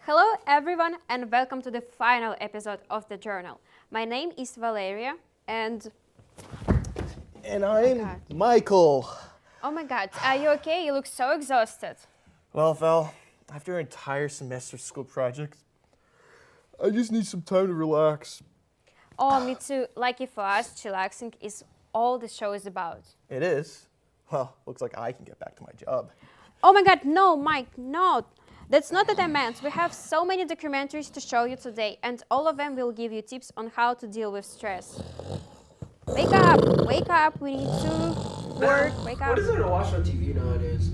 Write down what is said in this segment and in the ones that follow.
Hello everyone and welcome to the final episode of the journal. My name is Valeria and I'm Michael. Oh my god, are you okay? You look so exhausted. Well, Val, after an entire semester of school projects, I just need some time to relax. Oh, me too. Lucky for us, chillaxing is all the show is about. It is? Well, looks like I can get back to my job. Oh my god, no, Mike, no. That's not what I meant. We have so many documentaries to show you today, and all of them will give you tips on how to deal with stress. Wake up, we need to work, wake up. What is there to watch on TV nowadays?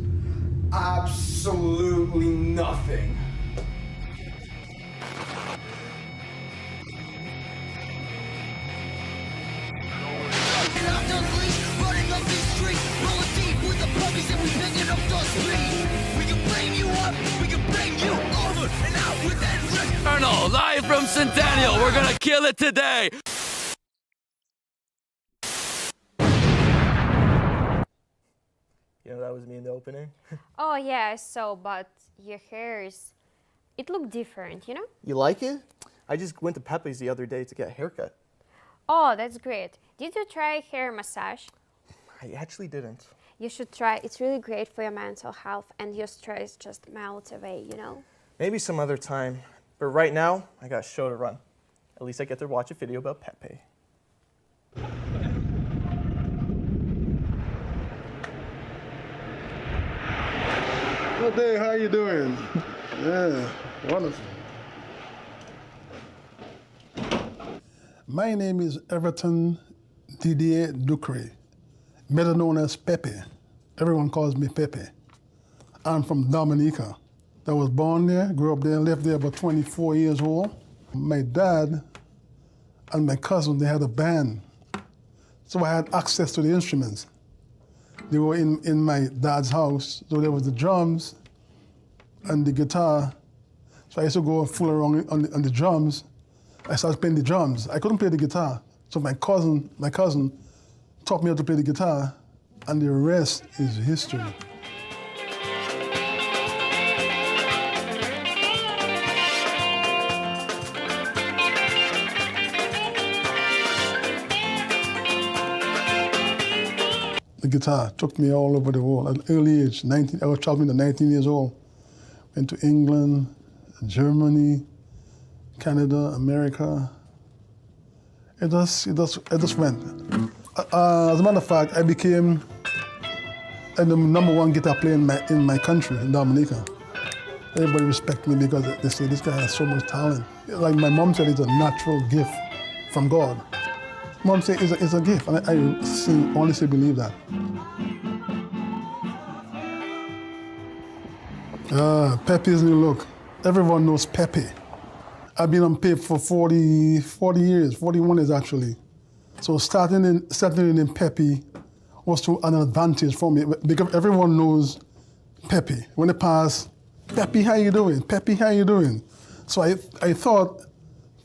Absolutely nothing. Running up this street, rolling deep with the puppies and we picking up the speed. We can bring you up, we can bring you over and out with that Arnold, live from Centennial. We're gonna kill it today. You know, that was me in the opening. Oh yeah, I saw, but your hair it looked different, you know? You like it? I just went to Pepe's the other day to get a haircut. Oh, that's great. Did you try hair massage? I actually didn't. You should try. It's really great for your mental health and your stress just melts away, you know? Maybe some other time. But right now, I got a show to run. At least I get to watch a video about Pepe. Good day, how you doing? Yeah, wonderful. My name is Everton Didier Ducre, better known as Pepe. Everyone calls me Pepe. I'm from Dominica. I was born there, grew up there, lived there about 24 years old. My dad and my cousin, they had a band. So I had access to the instruments. They were in my dad's house, so there was the drums and the guitar. So I used to go and fool around on the drums. I started playing the drums. I couldn't play the guitar, so my cousin taught me how to play the guitar, and the rest is history. The guitar took me all over the world at an early age. I was traveling at 19 years old. Went to England, Germany, Canada, America. It just went. As a matter of fact, I became the #1 guitar player in my country, in Dominica. Everybody respect me because they say this guy has so much talent. Like my mom said, it's a natural gift from God. Mom said it's a gift, and I honestly believe that. Pepe's new look. Everyone knows Pepe. I've been on Pepe for 40 years, 41 years actually. So starting in Pepe was an advantage for me because everyone knows Pepe. When they pass, Pepe, how you doing? Pepe, how you doing? So I thought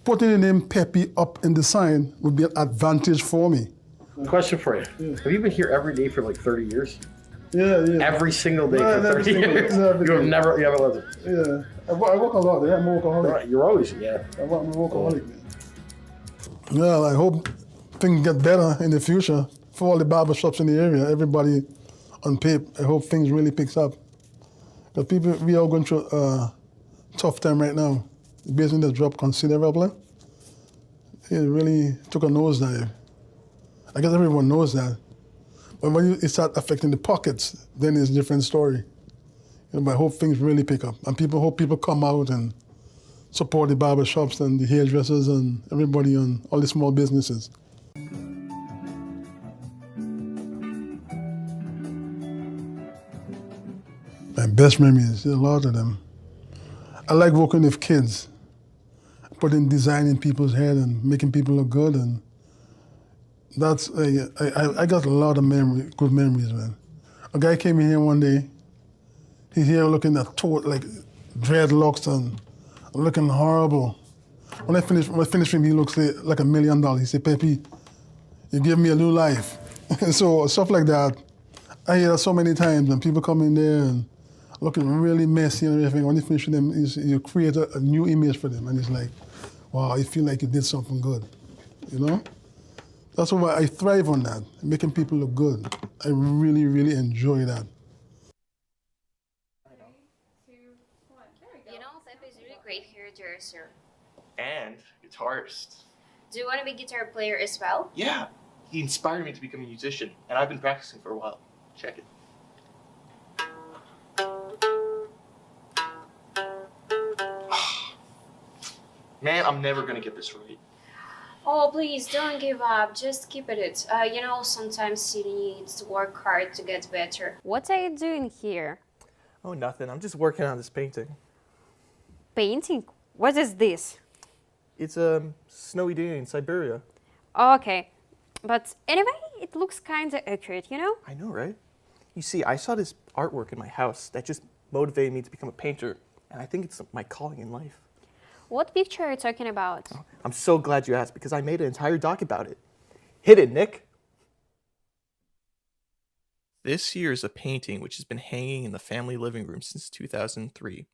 putting the name Pepe up in the sign would be an advantage for me. Question for you. Yeah. Have you been here every day for like 30 years? Yeah. Every single day for 30 years? You haven't lived it? Yeah. I work a lot. I'm a workaholic. Right. You're always, I'm a workaholic, man. Well, I hope things get better in the future for all the barbershops in the area. Everybody on Pepe. I hope things really picks up. But we are going through a tough time right now. The business has dropped considerably. It really took a nosedive. I guess everyone knows that. But when it starts affecting the pockets, then it's a different story. But I hope things really pick up. And hope people come out and support the barbershops and the hairdressers and everybody on all the small businesses. My best memories, there's a lot of them. I like working with kids, putting design in people's head and making people look good, and I got a lot of good memories, man. A guy came in here one day, he's here looking at like dreadlocks and looking horrible. When I finished him, he looks like $1 million. He said, Pepe, you give me a new life. So stuff like that, I hear that so many times, and people come in there and looking really messy and everything. When you finish them, you create a new image for them, and it's like, wow, you feel like you did something good, you know? That's why I thrive on that, making people look good. I really, really enjoy that. You know, Pepe is really great hairdresser. And guitarist. Do you want to be a guitar player as well? Yeah, he inspired me to become a musician, and I've been practicing for a while. Check it. Man, I'm never gonna get this right. Oh, please don't give up. Just keep at it. You know, sometimes you need to work hard to get better. What are you doing here? Oh, nothing. I'm just working on this painting. Painting? What is this? It's a snowy day in Siberia. Okay, but anyway, it looks kind of accurate, you know? I know, right? You see, I saw this artwork in my house that just motivated me to become a painter, and I think it's my calling in life. What picture are you talking about? I'm so glad you asked because I made an entire doc about it. Hit it, Nick. This here is a painting which has been hanging in the family living room since 2003.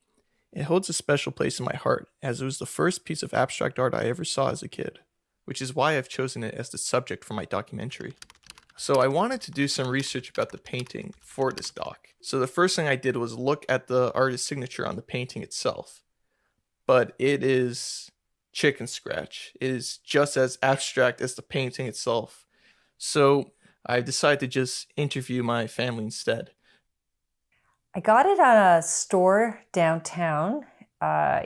It holds a special place in my heart as it was the first piece of abstract art I ever saw as a kid, which is why I've chosen it as the subject for my documentary. So I wanted to do some research about the painting for this doc. So the first thing I did was look at the artist's signature on the painting itself. But it is chicken scratch. It is just as abstract as the painting itself. So I decided to just interview my family instead. I got it at a store downtown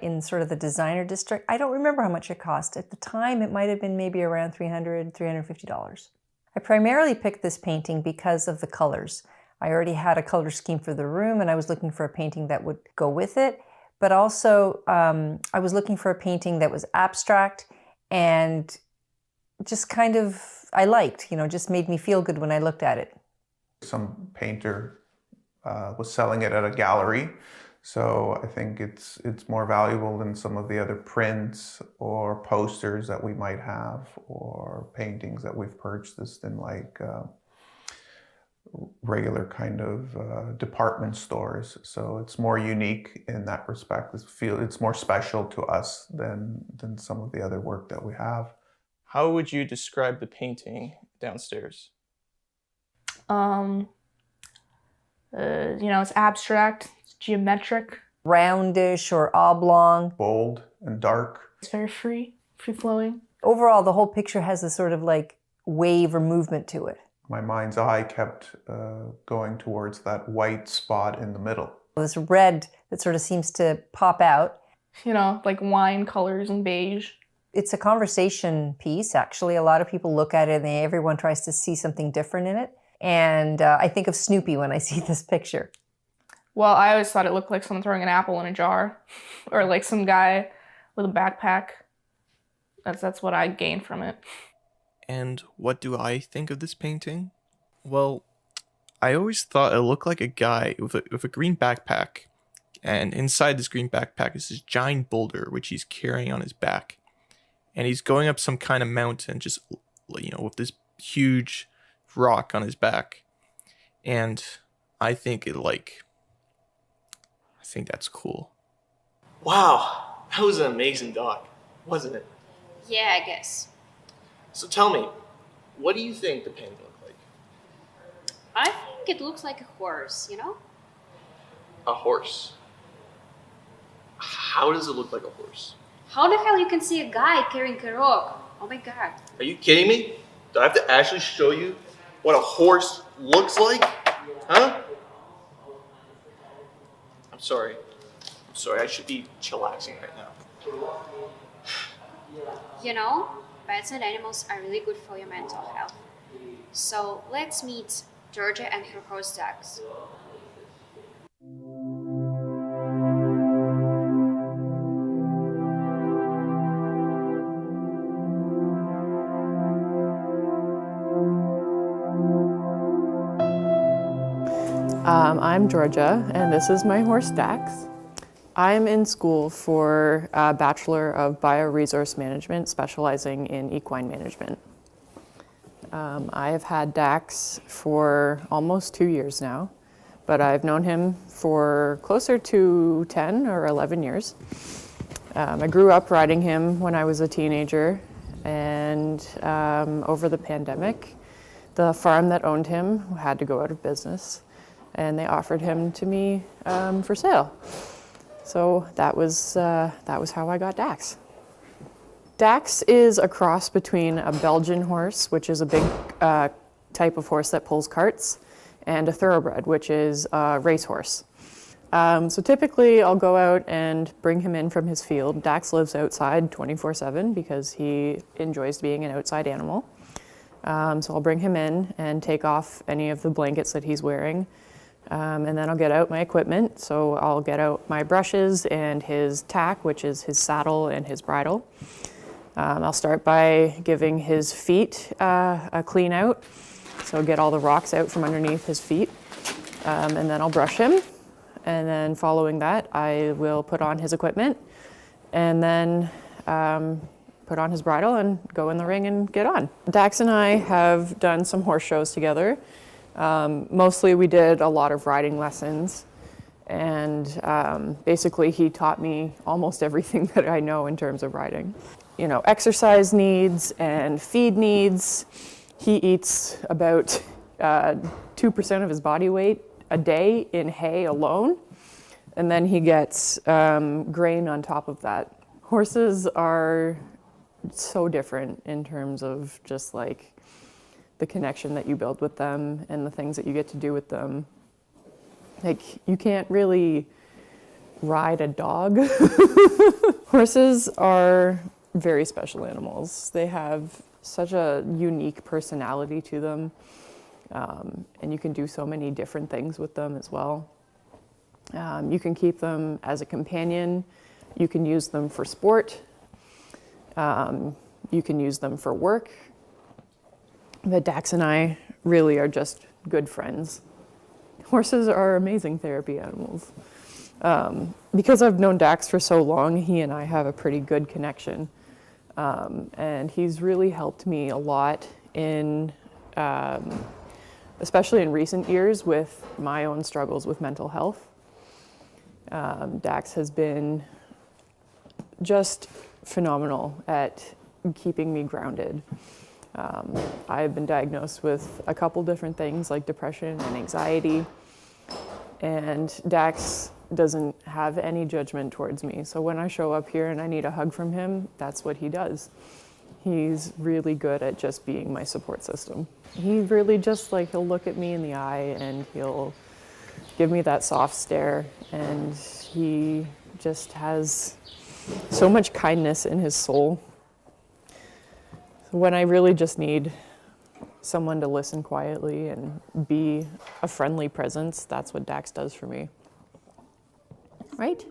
in sort of the designer district. I don't remember how much it cost. At the time, it might have been maybe around $300, $350. I primarily picked this painting because of the colors. I already had a color scheme for the room, and I was looking for a painting that would go with it. But also, I was looking for a painting that was abstract and just kind of, I liked, you know, just made me feel good when I looked at it. Some painter was selling it at a gallery, so I think it's more valuable than some of the other prints or posters that we might have or paintings that we've purchased in like regular kind of department stores. So it's more unique in that respect. It's more special to us than some of the other work that we have. How would you describe the painting downstairs? You know, it's abstract, it's geometric. Roundish or oblong. Bold and dark. It's very free-flowing. Overall, the whole picture has a sort of like wave or movement to it. My mind's eye kept going towards that white spot in the middle. This red that sort of seems to pop out. You know, like wine colors and beige. It's a conversation piece, actually. A lot of people look at it and everyone tries to see something different in it. And I think of Snoopy when I see this picture. Well, I always thought it looked like someone throwing an apple in a jar. Or like some guy with a backpack. That's what I gained from it. And what do I think of this painting? Well, I always thought it looked like a guy with a green backpack. And inside this green backpack is this giant boulder, which he's carrying on his back. And he's going up some kind of mountain, just, you know, with this huge rock on his back. And I think that's cool. Wow, that was an amazing doc, wasn't it? Yeah, I guess. So tell me, what do you think the painting looked like? I think it looks like a horse, you know? A horse? How does it look like a horse? How the hell you can see a guy carrying a rock? Oh my god. Are you kidding me? Do I have to actually show you what a horse looks like? Huh? I'm sorry, I should be chillaxing right now. You know, pets and animals are really good for your mental health. So let's meet Georgia and her horse dogs. I'm Georgia, and this is my horse Dax. I'm in school for a Bachelor of Bioresource Management, specializing in equine management. I have had Dax for almost 2 years now, but I've known him for closer to 10 or 11 years. I grew up riding him when I was a teenager, and over the pandemic, the farm that owned him had to go out of business, and they offered him to me for sale. So that was how I got Dax. Dax is a cross between a Belgian horse, which is a big type of horse that pulls carts, and a thoroughbred, which is a racehorse. So typically I'll go out and bring him in from his field. Dax lives outside 24/7 because he enjoys being an outside animal. So I'll bring him in and take off any of the blankets that he's wearing. And then I'll get out my equipment. So I'll get out my brushes and his tack, which is his saddle and his bridle. I'll start by giving his feet a clean out. So get all the rocks out from underneath his feet. And then I'll brush him. And then following that, I will put on his equipment and then put on his bridle and go in the ring and get on. Dax and I have done some horse shows together. Mostly we did a lot of riding lessons, and basically he taught me almost everything that I know in terms of riding. You know, exercise needs and feed needs. He eats about 2% of his body weight a day in hay alone, and then he gets grain on top of that. Horses are so different in terms of just like the connection that you build with them and the things that you get to do with them. Like, you can't really ride a dog. Horses are very special animals. They have such a unique personality to them. And you can do so many different things with them as well. You can keep them as a companion. You can use them for sport. You can use them for work. But Dax and I really are just good friends. Horses are amazing therapy animals. Because I've known Dax for so long, he and I have a pretty good connection. And he's really helped me a lot in especially in recent years with my own struggles with mental health. Dax has been just phenomenal at keeping me grounded. I've been diagnosed with a couple different things like depression and anxiety, and Dax doesn't have any judgment towards me. So when I show up here and I need a hug from him, that's what he does. He's really good at just being my support system. He really just like, he'll look at me in the eye and he'll give me that soft stare, and he just has so much kindness in his soul. When I really just need someone to listen quietly and be a friendly presence, that's what Dax does for me. Right?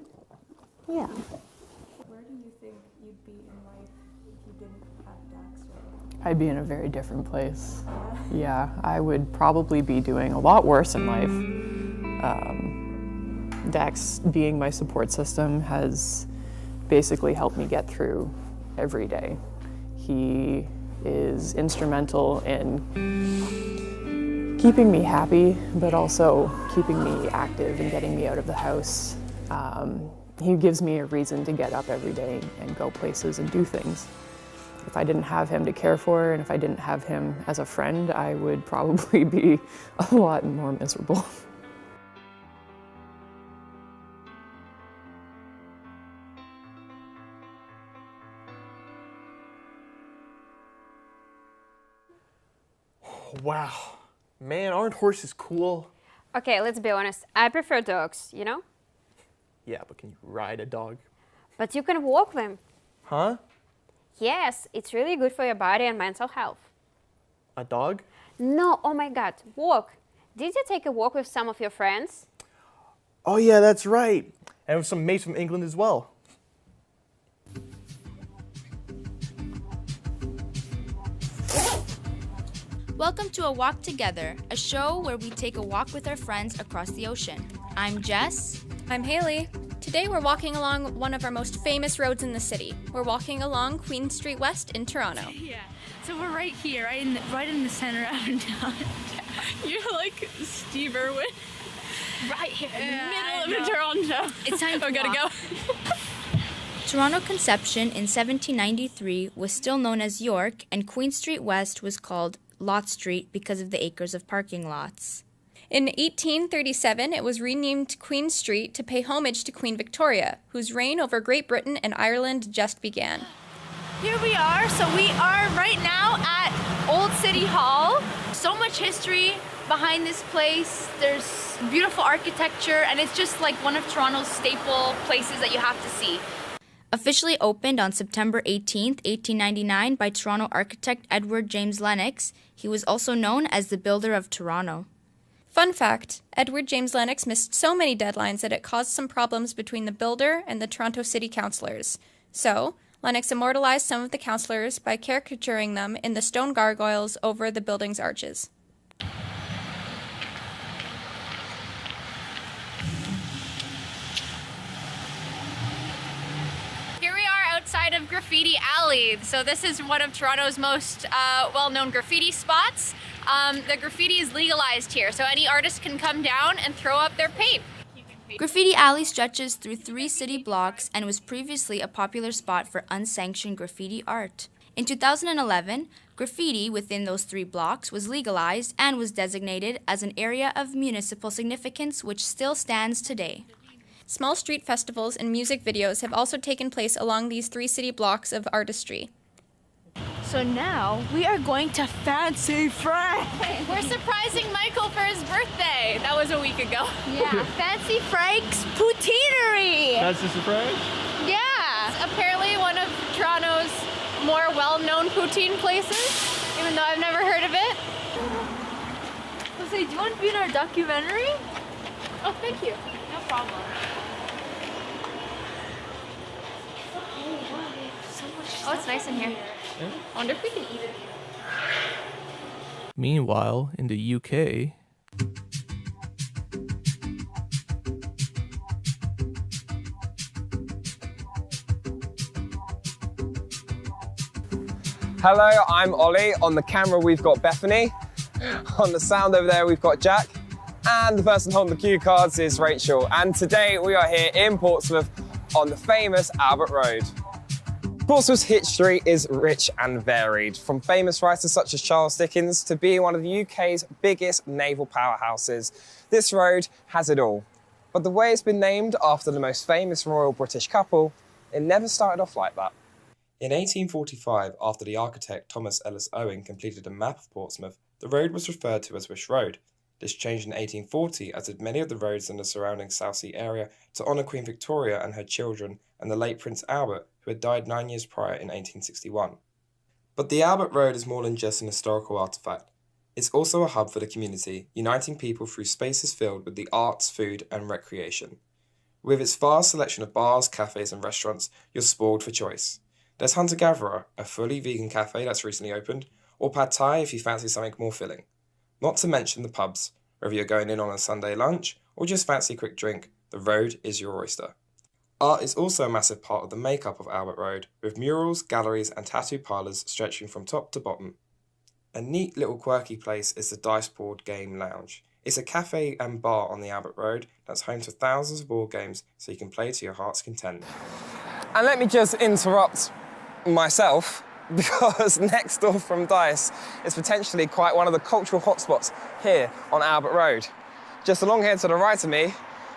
Yeah. Where do you think you'd be in life if you didn't have Dax? I'd be in a very different place. Yeah, I would probably be doing a lot worse in life. Dax being my support system has basically helped me get through every day. He is instrumental in keeping me happy, but also keeping me active and getting me out of the house. He gives me a reason to get up every day and go places and do things. If I didn't have him to care for, and if I didn't have him as a friend, I would probably be a lot more miserable. Wow. Man, aren't horses cool? Okay, let's be honest. I prefer dogs, you know? Yeah, but can you ride a dog? But you can walk them. Huh? Yes, it's really good for your body and mental health. A dog? No, oh my God, walk. Did you take a walk with some of your friends? Oh yeah, that's right. And with some mates from England as well. Welcome to A Walk Together, a show where we take a walk with our friends across the ocean. I'm Jess. I'm Hayley. Today we're walking along one of our most famous roads in the city. We're walking along Queen Street West in Toronto. Yeah, so we're right here, right in the center of downtown. You're like Steve Irwin. right here in the middle of Toronto. It's time to go. Toronto Conception in 1793 was still known as York, and Queen Street West was called Lot Street because of the acres of parking lots. In 1837, it was renamed Queen Street to pay homage to Queen Victoria, whose reign over Great Britain and Ireland just began. Here we are. So we are right now at Old City Hall. So much history behind this place. There's beautiful architecture, and it's just like one of Toronto's staple places that you have to see. Officially opened on September 18, 1899 by Toronto architect Edward James Lennox, he was also known as the Builder of Toronto. Fun fact, Edward James Lennox missed so many deadlines that it caused some problems between the builder and the Toronto City Councillors. So, Lennox immortalized some of the councillors by caricaturing them in the stone gargoyles over the building's arches. Outside of Graffiti Alley. So this is one of Toronto's most well-known graffiti spots. The graffiti is legalized here, so any artist can come down and throw up their paint. Graffiti Alley stretches through 3 city blocks and was previously a popular spot for unsanctioned graffiti art. In 2011, graffiti within those 3 blocks was legalized and was designated as an area of municipal significance, which still stands today. Small street festivals and music videos have also taken place along these 3 city blocks of artistry. So now we are going to Fancy Frank. We're surprising Michael for his birthday. That was a week ago. Yeah, Fancy Frank's Poutineery. That's a surprise? Yeah, it's apparently one of Toronto's more well-known poutine places, even though I've never heard of it. Jose, do you want to be in our documentary? Oh, thank you. No problem. Oh, it's nice in here. I wonder if we can eat it. Meanwhile, in the UK, hello, I'm Ollie. On the camera, we've got Bethany. On the sound over there, we've got Jack. And the person holding the cue cards is Rachel. And today we are here in Portsmouth on the famous Albert Road. Portsmouth's history is rich and varied, from famous writers such as Charles Dickens to being one of the UK's biggest naval powerhouses. This road has it all. But the way it's been named after the most famous royal British couple, it never started off like that. In 1845, after the architect Thomas Ellis Owen completed a map of Portsmouth, the road was referred to as Wish Road. This changed in 1840, as did many of the roads in the surrounding Southsea area, to honour Queen Victoria and her children and the late Prince Albert, who had died 9 years prior in 1861. But the Albert Road is more than just an historical artefact. It's also a hub for the community, uniting people through spaces filled with the arts, food and recreation. With its vast selection of bars, cafes and restaurants, you're spoiled for choice. There's Hunter Gatherer, a fully vegan cafe that's recently opened, or Pad Thai if you fancy something more filling. Not to mention the pubs. Whether you're going in on a Sunday lunch or just fancy a quick drink, the road is your oyster. Art is also a massive part of the makeup of Albert Road, with murals, galleries and tattoo parlours stretching from top to bottom. A neat little quirky place is the Dice Board Game Lounge. It's a cafe and bar on the Albert Road that's home to thousands of board games so you can play to your heart's content. And let me just interrupt myself, because next door from Dice is potentially quite one of the cultural hotspots here on Albert Road. Just along here to the right of me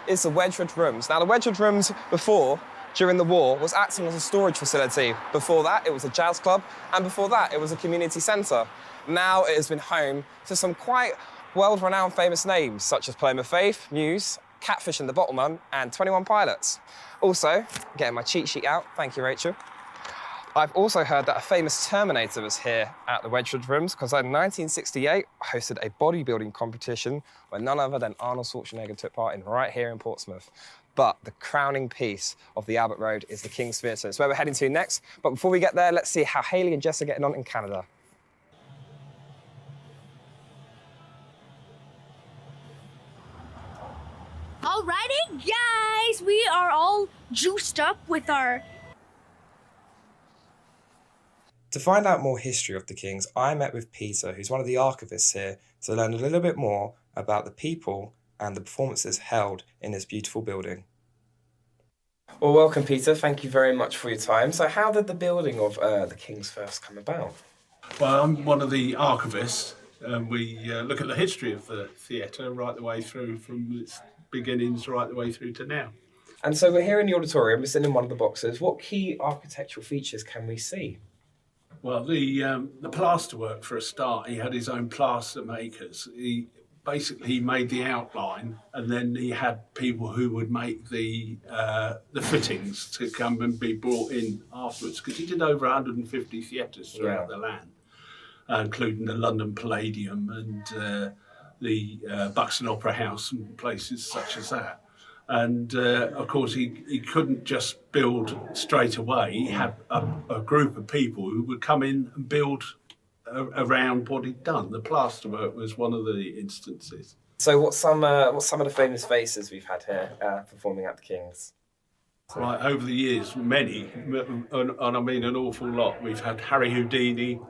is the Wedgwood Rooms. Now the Wedgwood Rooms before, during the war, was acting as a storage facility. Before that it was a jazz club, and before that it was a community centre. Now it has been home to some quite world-renowned famous names such as Plymouth Faith, Muse, Catfish and the Bottlemen and 21 Pilots. Also, getting my cheat sheet out, thank you Rachel. I've also heard that a famous Terminator was here at the Wedgwood Rooms because in 1968 hosted a bodybuilding competition where none other than Arnold Schwarzenegger took part in right here in Portsmouth. But the crowning piece of the Albert Road is the King's Theatre. It's where we're heading to next. But before we get there, let's see how Hayley and Jess are getting on in Canada. Alrighty, guys, we are all juiced up with our... To find out more history of the Kings, I met with Peter, who's one of the archivists here, to learn a little bit more about the people and the performances held in this beautiful building. Well, welcome, Peter. Thank you very much for your time. So how did the building of the King's first come about? Well, I'm one of the archivists, and we look at the history of the theatre right the way through, from its beginnings right the way through to now. And so we're here in the auditorium, we're sitting in one of the boxes. What key architectural features can we see? Well, the plasterwork, for a start, he had his own plaster makers. He made the outline, and then he had people who would make the fittings to come and be brought in afterwards, because he did over 150 theatres throughout the land, including the London Palladium and the Buxton Opera House and places such as that. And of course, he couldn't just build straight away. He had a group of people who would come in and build around what he'd done. The plasterwork was one of the instances. So what's some of the famous faces we've had here performing at the King's? Right, over the years, many, and I mean an awful lot. We've had Harry Houdini,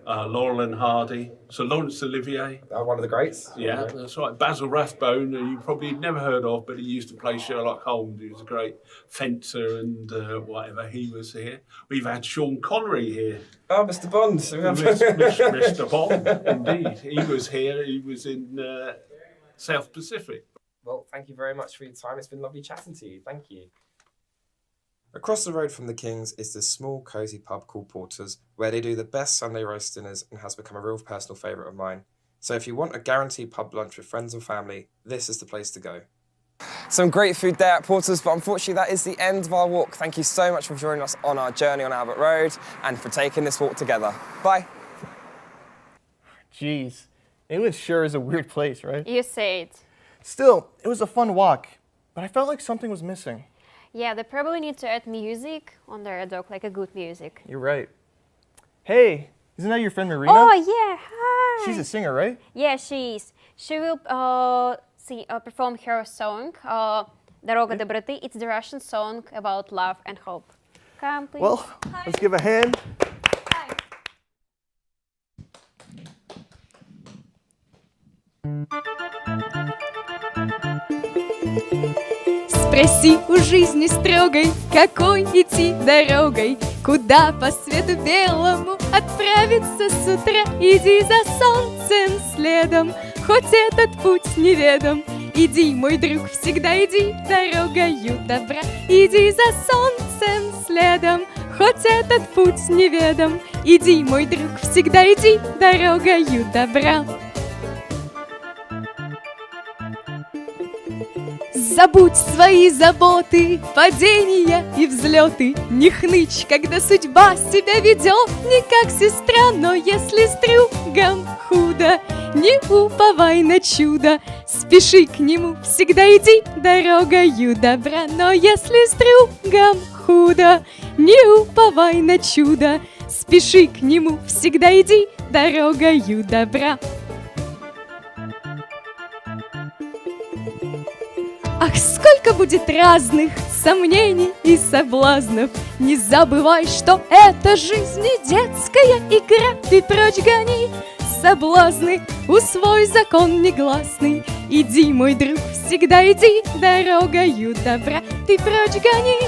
Laurel and Hardy, Sir Laurence Olivier. One of the greats. Yeah, that's right. Basil Rathbone, who you probably never heard of, but he used to play Sherlock Holmes. He was a great fencer and whatever. He was here. We've had Sean Connery here. Oh, Mr. Bond. Mr. Bond, indeed. He was here. He was in South Pacific. Well, thank you very much for your time. It's been lovely chatting to you. Thank you. Across the road from the King's is this small, cosy pub called Porter's, where they do the best Sunday roast dinners and has become a real personal favourite of mine. So if you want a guaranteed pub lunch with friends or family, this is the place to go. Some great food there at Porter's, but unfortunately that is the end of our walk. Thank you so much for joining us on our journey on Albert Road and for taking this walk together. Bye. Jeez, England sure is a weird place, right? You say it. Still, it was a fun walk, but I felt like something was missing. Yeah, they probably need to add music on their dock, like a good music. You're right. Hey, isn't that your friend Marina? Oh, yeah, hi. She's a singer, right? Yeah, she is. She will perform her song, Дорога доброты. It's the Russian song about love and hope. Come, please. Well, let's give a hand. Спроси у жизни строгой, какой идти дорогой, куда по свету белому отправиться с утра. Иди за солнцем следом, хоть этот путь неведом. Иди, мой друг, всегда иди дорогою добра. Иди за солнцем следом, хоть этот путь неведом. Иди, мой друг, всегда иди дорогою добра. Забудь свои заботы, падения и взлеты. Не хнычь, когда судьба себя ведет не как сестра. Но если с другом худо, не уповай на чудо. Спеши к нему, всегда иди дорогою добра. Но если с другом худо, не уповай на чудо. Спеши к нему, всегда иди дорогою добра. Ах, сколько будет разных сомнений и соблазнов. Не забывай, что это жизнь не детская игра. Ты прочь гони соблазны, усвой закон негласный. Иди, мой друг, всегда иди дорогою добра. Ты прочь гони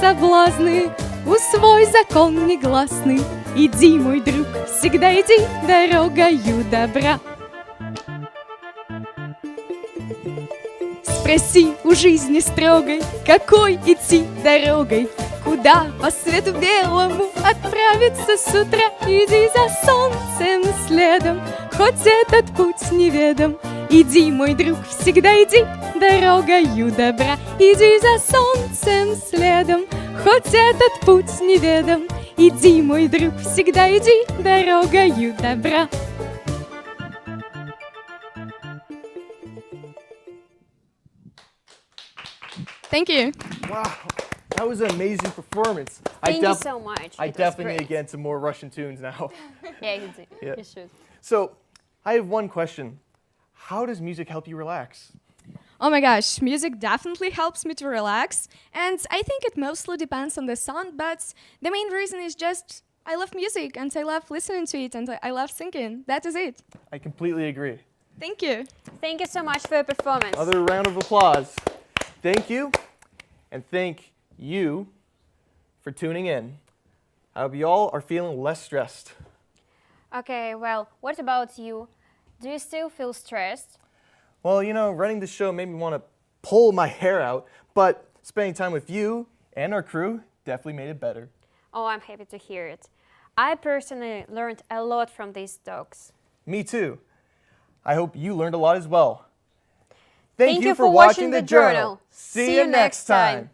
соблазны, усвой закон негласный. Иди, мой друг, всегда иди дорогою добра. Спроси у жизни строгой, какой идти дорогой, куда по свету белому отправиться с утра. Иди за солнцем следом, хоть этот путь неведом. Иди, мой друг, всегда иди дорогою добра. Иди за солнцем следом, хоть этот путь неведом. Иди, мой друг, всегда иди дорогою добра. Thank you. Wow, that was an amazing performance. Thank you so much. I definitely need to get into more Russian tunes now. Yeah, you do. Yeah. You should. So, I have one question. How does music help you relax? Oh my gosh, music definitely helps me to relax, and I think it mostly depends on the song, but the main reason is just I love music and I love listening to it and I love singing. That is it. I completely agree. Thank you. Thank you so much for your performance. Another round of applause. Thank you, and thank you for tuning in. I hope you all are feeling less stressed. Okay, well, what about you? Do you still feel stressed? Well, you know, running the show made me want to pull my hair out, but spending time with you and our crew definitely made it better. Oh, I'm happy to hear it. I personally learned a lot from these talks. Me too. I hope you learned a lot as well. Thank you for watching the journal. See you next time.